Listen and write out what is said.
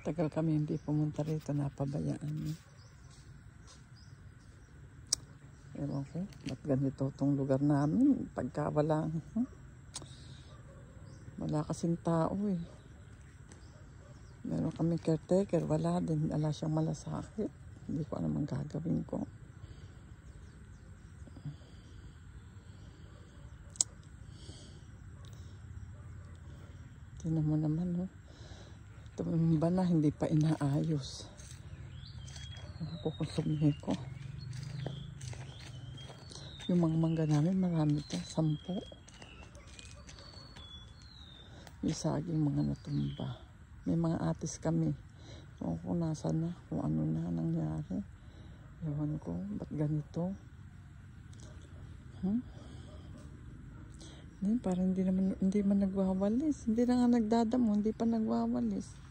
Tagal kami hindi pumunta rito, napabayaan. Ewan ko, ba't ganito itong lugar namin? Pagka wala kasing tao eh. Meron kami caretaker, wala din. Wala siyang malasakit. Hindi ko alam ang gagawin ko. Tingnan mo naman, no? Ito yung bana, hindi pa inaayos. Kukonsumihin ko. Yung mga mangga namin, marami ito. 10. May saging mga natumba. May mga atis kami. Kung nasa na, kung ano na nangyari. Ewan ko, ba't ganito? Parang hindi man nagwawalis. Hindi na nga nagdadamo, hindi pa nagwawalis.